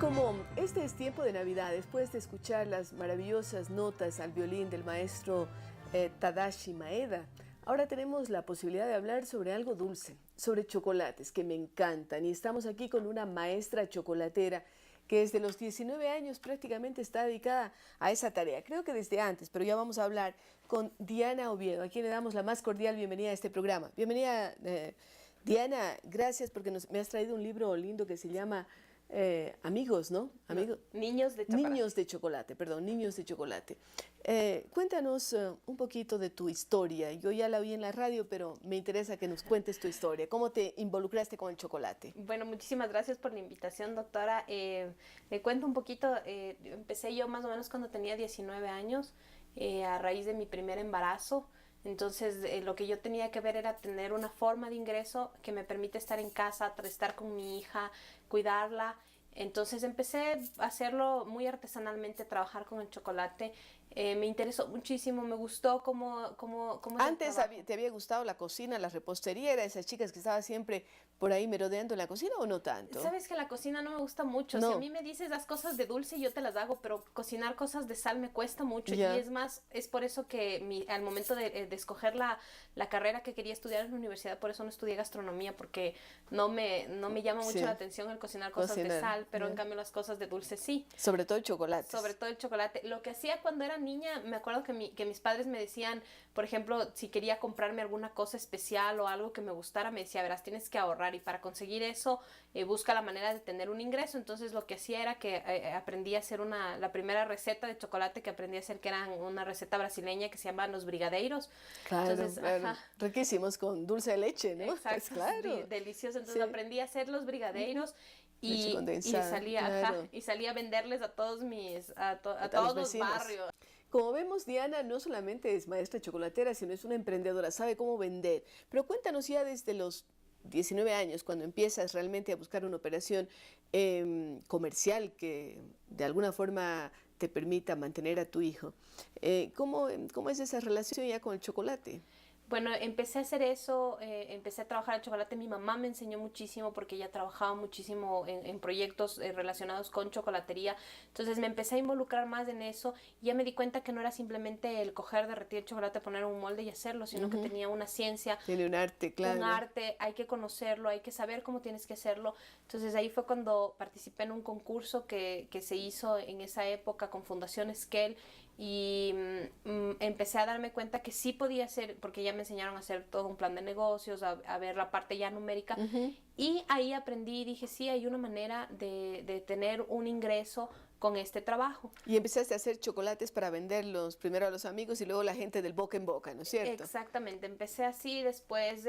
Como este es tiempo de Navidad, después de escuchar las maravillosas notas al violín del maestro Tadashi Maeda, ahora tenemos la posibilidad de hablar sobre algo dulce, sobre chocolates, que me encantan. Y estamos aquí con una maestra chocolatera que desde los 19 años prácticamente está dedicada a esa tarea. Creo que desde antes, pero ya vamos a hablar con Diana Oviedo, a quien le damos la más cordial bienvenida a este programa. Bienvenida, Diana, gracias porque me has traído un libro lindo que se llama... amigos, ¿no? Amigos. Niños de chocolate. Niños de chocolate, perdón, niños de chocolate. Cuéntanos un poquito de tu historia. Yo ya la oí en la radio, pero me interesa que nos cuentes tu historia. ¿Cómo te involucraste con el chocolate? Bueno, muchísimas gracias por la invitación, doctora. Le cuento un poquito. Empecé yo más o menos cuando tenía 19 años, a raíz de mi primer embarazo. Entonces, lo que yo tenía que ver era tener una forma de ingreso que me permite estar en casa, estar con mi hija, cuidarla. Entonces empecé a hacerlo muy artesanalmente, trabajar con el chocolate. Me interesó muchísimo, me gustó cómo Antes ¿te había gustado la cocina, la repostería? ¿Era esas chicas que estaban siempre por ahí merodeando en la cocina o no tanto? Sabes que la cocina no me gusta mucho. No. Si a mí me dices las cosas de dulce, yo te las hago, pero cocinar cosas de sal me cuesta mucho. Ya. Y es más, es por eso que al momento de escoger la carrera que quería estudiar en la universidad, por eso no estudié gastronomía, porque no me llama mucho la atención el cocinar cosas de sal, pero en cambio las cosas de dulce sí. Sobre todo el chocolate. Sobre todo el chocolate. Lo que hacía cuando era niña, me acuerdo que mis padres me decían, por ejemplo, si quería comprarme alguna cosa especial o algo que me gustara, me decía, verás, tienes que ahorrar, y para conseguir eso, busca la manera de tener un ingreso. Entonces lo que hacía era que aprendí a hacer la primera receta de chocolate que aprendí a hacer, que era una receta brasileña que se llama los brigadeiros. Claro, Entonces, claro. Riquísimos, con dulce de leche, ¿no? Exacto, Es claro. delicioso. Entonces aprendí a hacer los brigadeiros. Y claro. salía a venderles a todos todos los barrios. Como vemos, Diana no solamente es maestra chocolatera, sino es una emprendedora, sabe cómo vender. Pero cuéntanos ya desde los 19 años, cuando empiezas realmente a buscar una operación comercial que de alguna forma te permita mantener a tu hijo. ¿Cómo es esa relación ya con el chocolate? Bueno, empecé a hacer eso, empecé a trabajar el chocolate. Mi mamá me enseñó muchísimo porque ella trabajaba muchísimo en proyectos relacionados con chocolatería. Entonces me empecé a involucrar más en eso y ya me di cuenta que no era simplemente el coger, derretir el chocolate, poner un molde y hacerlo, sino que tenía una ciencia. Tiene un arte, claro. Un arte, hay que conocerlo, hay que saber cómo tienes que hacerlo. Entonces ahí fue cuando participé en un concurso que se hizo en esa época con Fundación Esquel y empecé a darme cuenta que sí podía hacer, porque ya me enseñaron a hacer todo un plan de negocios, a ver la parte ya numérica. Y ahí aprendí y dije, sí, hay una manera de tener un ingreso con este trabajo. Y empezaste a hacer chocolates para venderlos primero a los amigos y luego la gente del boca en boca, ¿no es cierto? Exactamente, empecé así, después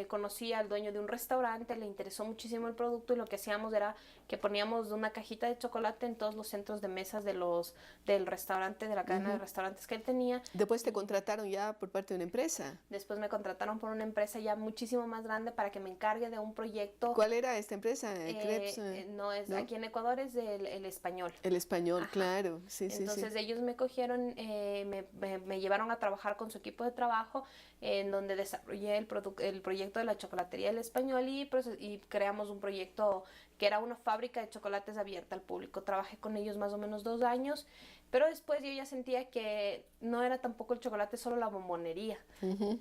conocí al dueño de un restaurante, le interesó muchísimo el producto y lo que hacíamos era que poníamos una cajita de chocolate en todos los centros de mesas del restaurante, de la cadena de restaurantes que él tenía. Después te contrataron ya por parte de una empresa. Después me contrataron por una empresa ya muchísimo más grande para que me encargue de un proyecto. ¿Cuál era esta empresa? ¿Krebs? ¿No? Aquí en Ecuador es el Español. El Español, claro. Sí, Entonces ellos me cogieron, me llevaron a trabajar con su equipo de trabajo, en donde desarrollé el proyecto de la chocolatería del Español y creamos un proyecto que era una fábrica de chocolates abierta al público. Trabajé con ellos más o menos 2 años, pero después yo ya sentía que no era tampoco el chocolate, solo la bombonería,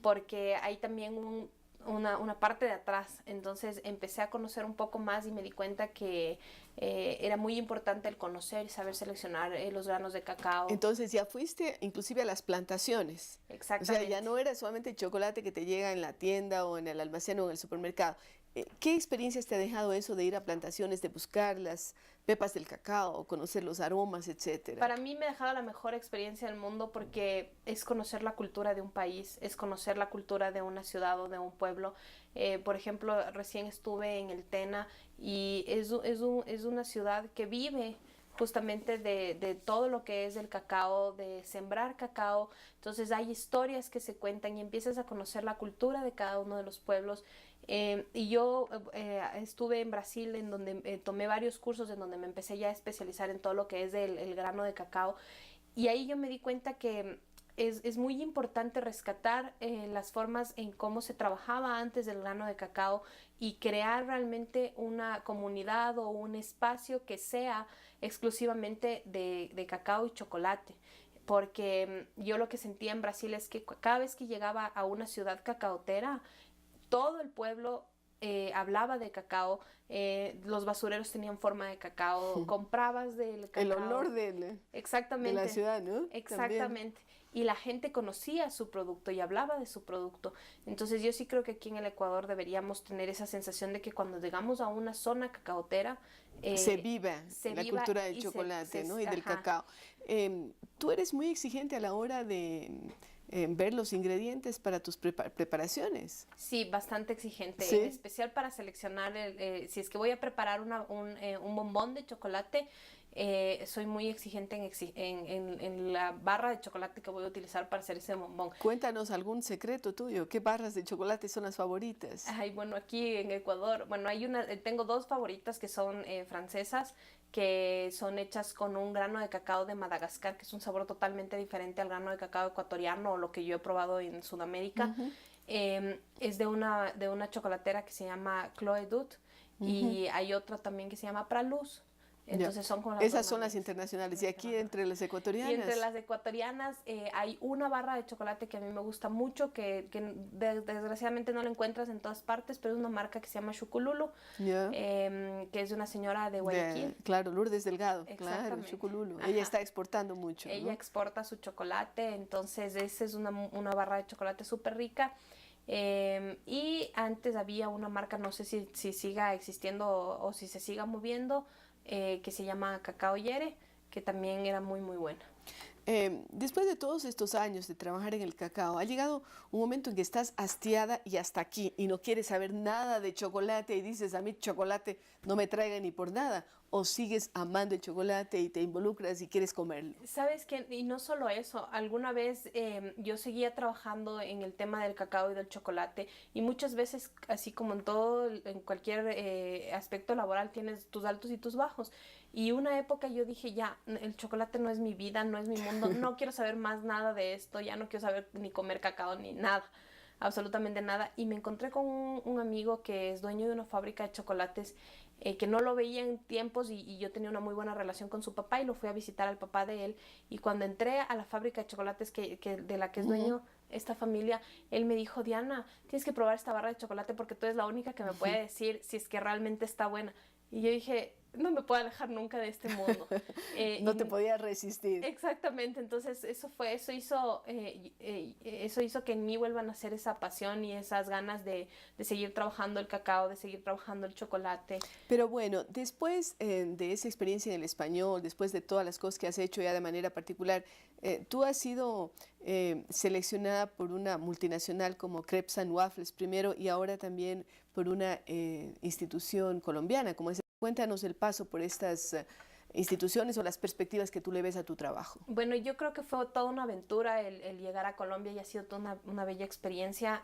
porque hay también una parte de atrás. Entonces empecé a conocer un poco más y me di cuenta que era muy importante el conocer y saber seleccionar los granos de cacao. Entonces ya fuiste inclusive a las plantaciones. Exactamente. O sea, ya no era solamente el chocolate que te llega en la tienda o en el almacén o en el supermercado. ¿Qué experiencias te ha dejado eso de ir a plantaciones, de buscar las pepas del cacao, conocer los aromas, etcétera? Para mí me ha dejado la mejor experiencia del mundo porque es conocer la cultura de un país, es conocer la cultura de una ciudad o de un pueblo. Por ejemplo, recién estuve en el Tena y es una ciudad que vive justamente de todo lo que es el cacao, de sembrar cacao. Entonces hay historias que se cuentan y empiezas a conocer la cultura de cada uno de los pueblos. Y yo estuve en Brasil, en donde tomé varios cursos, en donde me empecé ya a especializar en todo lo que es el grano de cacao. Y ahí yo me di cuenta que es muy importante rescatar las formas en cómo se trabajaba antes del grano de cacao y crear realmente una comunidad o un espacio que sea exclusivamente de cacao y chocolate. Porque yo lo que sentía en Brasil es que cada vez que llegaba a una ciudad cacaotera, todo el pueblo hablaba de cacao, los basureros tenían forma de cacao, comprabas del cacao. El olor Exactamente, de la ciudad, ¿no? exactamente. Y la gente conocía su producto y hablaba de su producto. Entonces yo sí creo que aquí en el Ecuador deberíamos tener esa sensación de que cuando llegamos a una zona cacaotera, se viva la viva cultura del y chocolate, ¿no? Y del ajá. cacao. Tú eres muy exigente a la hora de ver los ingredientes para tus preparaciones. Sí, bastante exigente, ¿Sí? en especial para seleccionar, si es que voy a preparar un bombón de chocolate, soy muy exigente en la barra de chocolate que voy a utilizar para hacer ese bombón. Cuéntanos algún secreto tuyo. ¿Qué barras de chocolate son las favoritas? Ay, bueno, aquí en Ecuador, bueno, tengo dos favoritas que son francesas, que son hechas con un grano de cacao de Madagascar, que es un sabor totalmente diferente al grano de cacao ecuatoriano o lo que yo he probado en Sudamérica. Es de una chocolatera que se llama Chloé Dut y hay otra también que se llama Praluz. Entonces son con las Esas dos son las maneras. internacionales. Y aquí entre las ecuatorianas. Y entre las ecuatorianas hay una barra de chocolate que a mí me gusta mucho, que desgraciadamente no la encuentras en todas partes, pero es una marca que se llama Chucululu, que es de una señora de Guayaquil. Claro, Lourdes Delgado, claro, Chucululu. Ella está exportando mucho. Ella ¿no? exporta su chocolate, entonces esa es una barra de chocolate súper rica. Y antes había una marca, no sé si siga existiendo o si se siga moviendo, que se llama Cacao Yere, que también era muy, muy buena. Después de todos estos años de trabajar en el cacao, ha llegado un momento en que estás hastiada y hasta aquí y no quieres saber nada de chocolate y dices, a mí chocolate no me traiga ni por nada, o sigues amando el chocolate y te involucras y quieres comerlo. Sabes que, y no solo eso, alguna vez yo seguía trabajando en el tema del cacao y del chocolate y muchas veces, así como en todo, en cualquier aspecto laboral, tienes tus altos y tus bajos. Y una época yo dije, ya, el chocolate no es mi vida, no es mi mundo, no quiero saber más nada de esto, ya no quiero saber ni comer cacao ni nada, absolutamente nada. Y me encontré con un amigo que es dueño de una fábrica de chocolates, que no lo veía en tiempos y yo tenía una muy buena relación con su papá y lo fui a visitar al papá de él. Y cuando entré a la fábrica de chocolates de la que es dueño esta familia, él me dijo, Diana, tienes que probar esta barra de chocolate porque tú eres la única que me puede decir si es que realmente está buena. Y yo dije, no me puedo alejar nunca de este mundo. No te podías resistir. Exactamente, entonces eso hizo que en mí vuelvan a nacer esa pasión y esas ganas de seguir trabajando el cacao, de seguir trabajando el chocolate. Pero bueno, después de esa experiencia en el español, después de todas las cosas que has hecho ya de manera particular, tú has sido seleccionada por una multinacional como Crepes and Waffles primero y ahora también por una institución colombiana como es. Cuéntanos el paso por estas instituciones o las perspectivas que tú le ves a tu trabajo. Bueno, yo creo que fue toda una aventura el llegar a Colombia y ha sido toda una bella experiencia.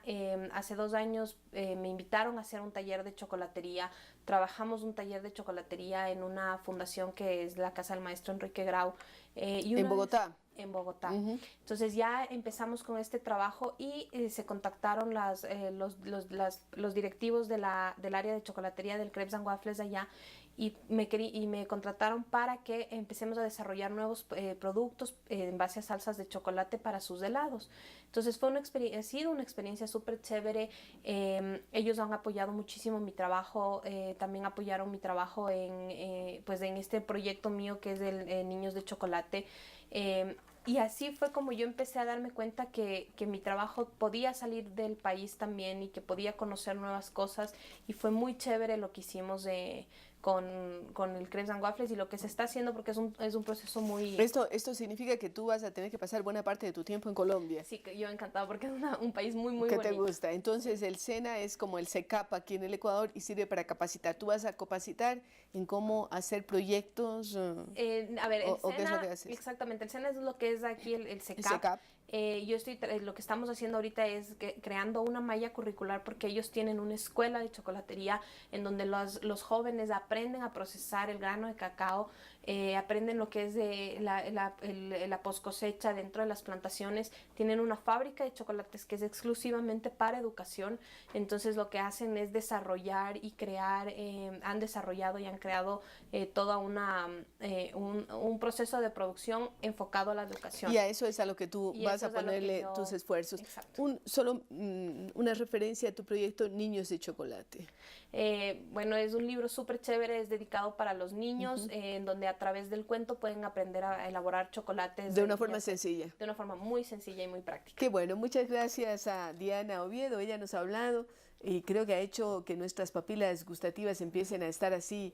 Hace 2 años me invitaron a hacer un taller de chocolatería. Trabajamos un taller de chocolatería en una fundación que es la Casa del Maestro Enrique Grau. ¿En Bogotá? En Bogotá. Entonces ya empezamos con este trabajo y se contactaron los directivos del área de chocolatería del Crepes and Waffles de allá y me contrataron para que empecemos a desarrollar nuevos productos en base a salsas de chocolate para sus helados. Entonces ha sido una experiencia súper chévere. Ellos han apoyado muchísimo mi trabajo, también apoyaron mi trabajo pues en este proyecto mío que es de Niños de Chocolate. Y así fue como yo empecé a darme cuenta que mi trabajo podía salir del país también y que podía conocer nuevas cosas y fue muy chévere lo que hicimos con el Crepes and Waffles y lo que se está haciendo porque es un proceso muy... Esto significa que tú vas a tener que pasar buena parte de tu tiempo en Colombia. Sí, que yo encantada porque es un país muy, muy ¿Qué bonito. te gusta? Entonces el SENA es como el SECAP aquí en el Ecuador y sirve para capacitar. ¿Tú vas a capacitar en cómo hacer proyectos? A ver, el ¿O qué es lo SENA, que haces? exactamente, el SENA es lo que es aquí el SECAP. El SECAP. Lo que estamos haciendo ahorita es creando una malla curricular porque ellos tienen una escuela de chocolatería en donde los jóvenes aprenden a procesar el grano de cacao aprenden lo que es de la post cosecha dentro de las plantaciones. Tienen una fábrica de chocolates que es exclusivamente para educación, entonces lo que hacen es desarrollar y crear, han desarrollado y han creado toda un proceso de producción enfocado a la educación. Y a eso es a lo que tú Y vas eso a es a lo que ponerle yo- tus esfuerzos. Exacto. Una referencia a tu proyecto Niños de Chocolate. Bueno, es un libro súper chévere, es dedicado para los niños, en donde a través del cuento pueden aprender a elaborar chocolates. De una forma sencilla. De una forma muy sencilla y muy práctica. Qué bueno, muchas gracias a Diana Oviedo, ella nos ha hablado y creo que ha hecho que nuestras papilas gustativas empiecen a estar así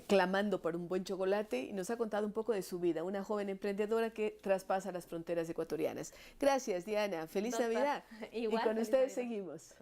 clamando por un buen chocolate y nos ha contado un poco de su vida, una joven emprendedora que traspasa las fronteras ecuatorianas. Gracias Diana, feliz Doctor, Navidad. igual, Y con feliz ustedes Navidad. seguimos.